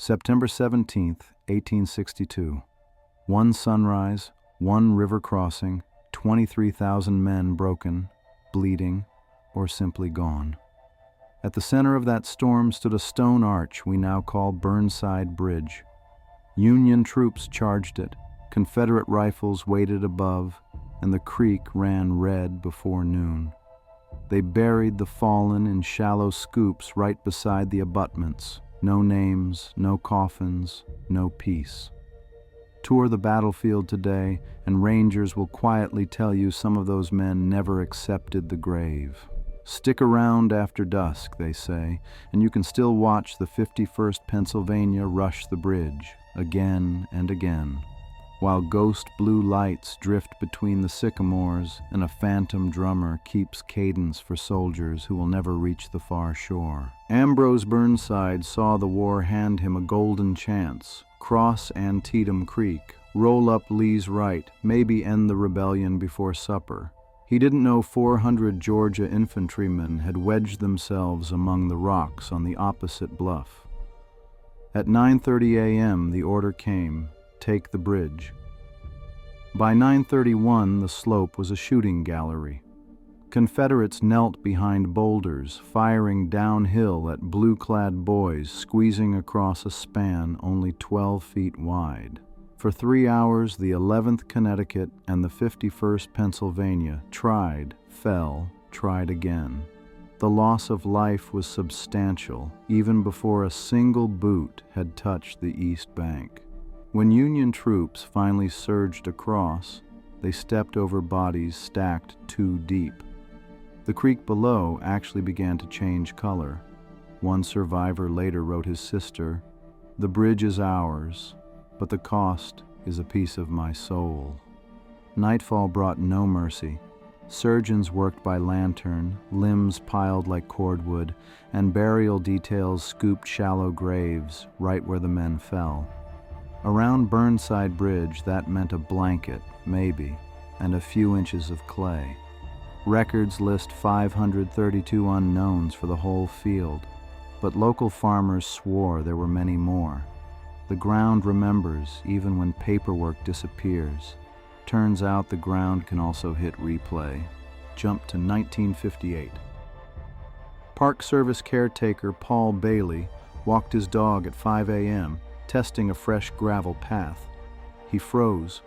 September 17th, 1862. One sunrise, one river crossing, 23,000 men broken, bleeding, or simply gone. At the center of that storm stood a stone arch we now call Burnside Bridge. Union troops charged it, Confederate rifles waited above, and the creek ran red before noon. They buried the fallen in shallow scoops right beside the abutments. No names, no coffins, no peace. Tour the battlefield today, and rangers will quietly tell you some of those men never accepted the grave. Stick around after dusk, they say, and you can still watch the 51st Pennsylvania rush the bridge, again and again, while ghost blue lights drift between the sycamores and a phantom drummer keeps cadence for soldiers who will never reach the far shore. Ambrose Burnside saw the war hand him a golden chance. Cross Antietam Creek, roll up Lee's right, maybe end the rebellion before supper. He didn't know 400 Georgia infantrymen had wedged themselves among the rocks on the opposite bluff. At 9:30 a.m. the order came, take the bridge. By 9:31 the slope was a shooting gallery. Confederates knelt behind boulders, firing downhill at blue-clad boys squeezing across a span only 12 feet wide. For 3 hours, the 11th Connecticut and the 51st Pennsylvania tried, fell, tried again. The loss of life was substantial, even before a single boot had touched the east bank. When Union troops finally surged across, they stepped over bodies stacked too deep. The creek below actually began to change color. One survivor later wrote his sister, "The bridge is ours, but the cost is a piece of my soul." Nightfall brought no mercy. Surgeons worked by lantern, limbs piled like cordwood, and burial details scooped shallow graves right where the men fell. Around Burnside Bridge, that meant a blanket, maybe, and a few inches of clay. Records list 532 unknowns for the whole field, but local farmers swore there were many more. The ground remembers even when paperwork disappears. Turns out the ground can also hit replay. Jump to 1958. Park Service caretaker Paul Bailey walked his dog at 5 a.m., testing a fresh gravel path. He froze.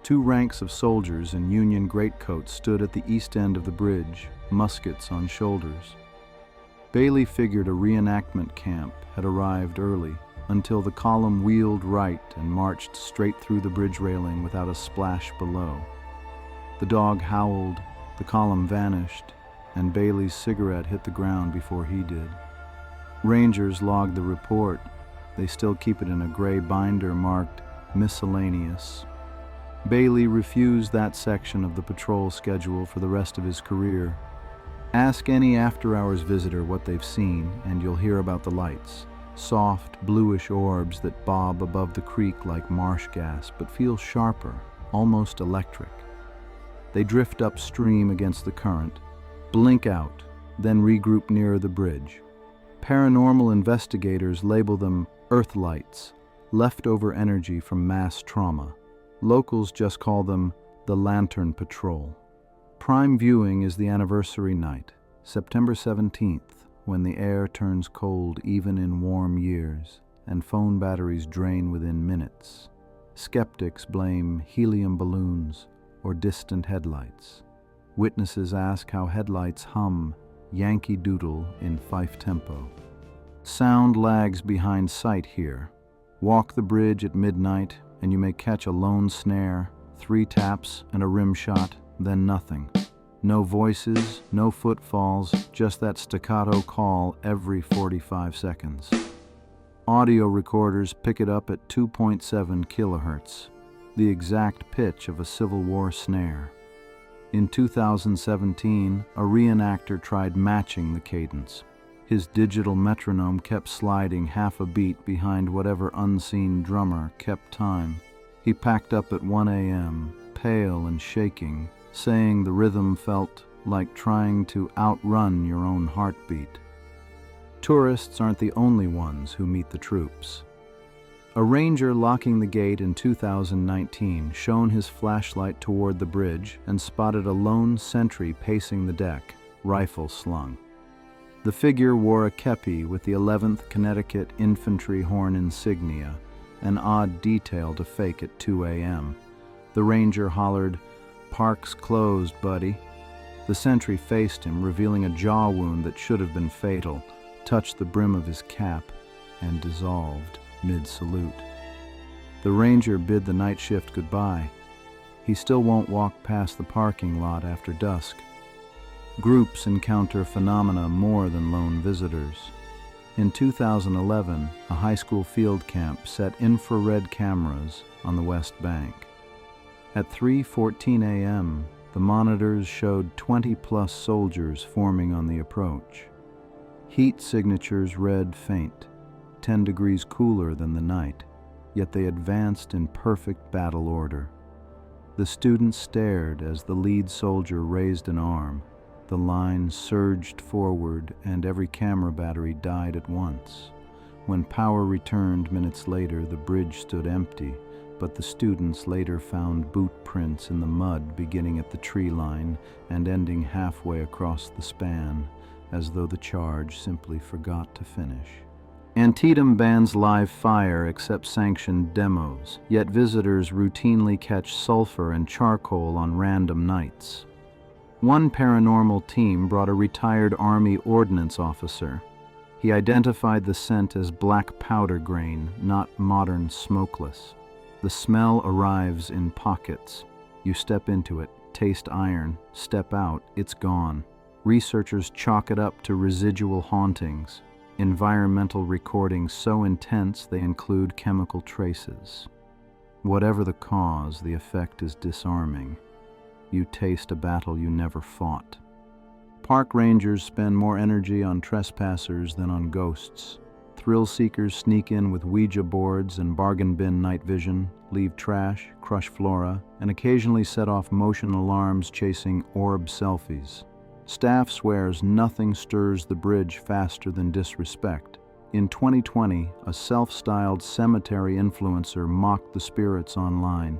2 ranks of soldiers in Union greatcoats stood at the east end of the bridge, muskets on shoulders. Bailey figured a reenactment camp had arrived early, until the column wheeled right and marched straight through the bridge railing without a splash below. The dog howled, the column vanished, and Bailey's cigarette hit the ground before he did. Rangers logged the report. They still keep it in a gray binder marked miscellaneous. Bailey refused that section of the patrol schedule for the rest of his career. Ask any after-hours visitor what they've seen, and you'll hear about the lights. Soft, bluish orbs that bob above the creek like marsh gas, but feel sharper, almost electric. They drift upstream against the current, blink out, then regroup nearer the bridge. Paranormal investigators label them earth lights, leftover energy from mass trauma. Locals just call them the Lantern Patrol. Prime viewing is the anniversary night, September 17th, when the air turns cold even in warm years, and phone batteries drain within minutes. Skeptics blame helium balloons or distant headlights. Witnesses ask how headlights hum Yankee Doodle in fife tempo. Sound lags behind sight here. Walk the bridge at midnight, and you may catch a lone snare, 3 taps and a rim shot, then nothing. No voices, no footfalls, just that staccato call every 45 seconds. Audio recorders pick it up at 2.7 kilohertz, the exact pitch of a Civil War snare. In 2017, a reenactor tried matching the cadence. His digital metronome kept sliding half a beat behind whatever unseen drummer kept time. He packed up at 1 a.m., pale and shaking, saying the rhythm felt like trying to outrun your own heartbeat. Tourists aren't the only ones who meet the troops. A ranger locking the gate in 2019 shone his flashlight toward the bridge and spotted a lone sentry pacing the deck, rifle slung. The figure wore a kepi with the 11th Connecticut Infantry Horn insignia, an odd detail to fake at 2 a.m. The ranger hollered, "Park's closed, buddy." The sentry faced him, revealing a jaw wound that should have been fatal, touched the brim of his cap, and dissolved mid-salute. The ranger bid the night shift goodbye. He still won't walk past the parking lot after dusk. Groups encounter phenomena more than lone visitors. In 2011, a high school field camp set infrared cameras on the West Bank. At 3:14 a.m., the monitors showed 20-plus soldiers forming on the approach. Heat signatures read faint, 10 degrees cooler than the night, yet they advanced in perfect battle order. The students stared as the lead soldier raised an arm. The line surged forward, and every camera battery died at once. When power returned minutes later, the bridge stood empty, but the students later found boot prints in the mud beginning at the tree line and ending halfway across the span, as though the charge simply forgot to finish. Antietam bans live fire except sanctioned demos, yet visitors routinely catch sulfur and charcoal on random nights. One paranormal team brought a retired Army ordnance officer. He identified the scent as black powder grain, not modern smokeless. The smell arrives in pockets. You step into it, taste iron, step out, it's gone. Researchers chalk it up to residual hauntings. Environmental recordings so intense they include chemical traces. Whatever the cause, the effect is disarming. You taste a battle you never fought. Park rangers spend more energy on trespassers than on ghosts. Thrill seekers sneak in with Ouija boards and bargain bin night vision, leave trash, crush flora, and occasionally set off motion alarms chasing orb selfies. Staff swears nothing stirs the bridge faster than disrespect. In 2020, a self-styled cemetery influencer mocked the spirits online.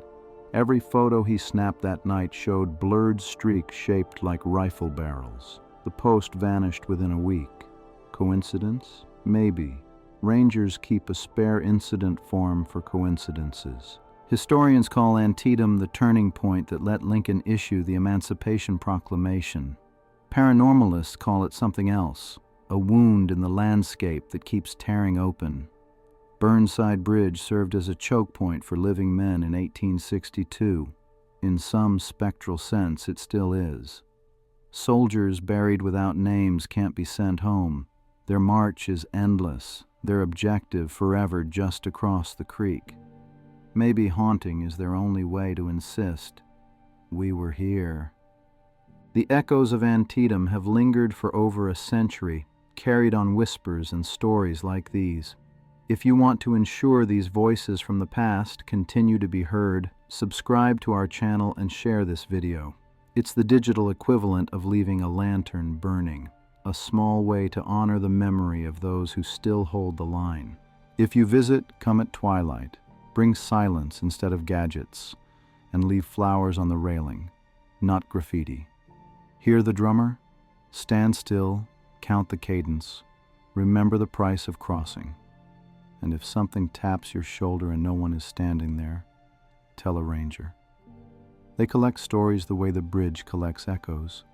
Every photo he snapped that night showed blurred streaks shaped like rifle barrels. The post vanished within a week. Coincidence? Maybe. Rangers keep a spare incident form for coincidences. Historians call Antietam the turning point that let Lincoln issue the Emancipation Proclamation. Paranormalists call it something else, a wound in the landscape that keeps tearing open. Burnside Bridge served as a choke point for living men in 1862. In some spectral sense, it still is. Soldiers buried without names can't be sent home. Their march is endless, their objective forever just across the creek. Maybe haunting is their only way to insist, "We were here." The echoes of Antietam have lingered for over a century, carried on whispers and stories like these. If you want to ensure these voices from the past continue to be heard, subscribe to our channel and share this video. It's the digital equivalent of leaving a lantern burning, a small way to honor the memory of those who still hold the line. If you visit, come at twilight. Bring silence instead of gadgets, and leave flowers on the railing, not graffiti. Hear the drummer? Stand still, count the cadence, remember the price of crossing. And if something taps your shoulder and no one is standing there, tell a ranger. They collect stories the way the bridge collects echoes.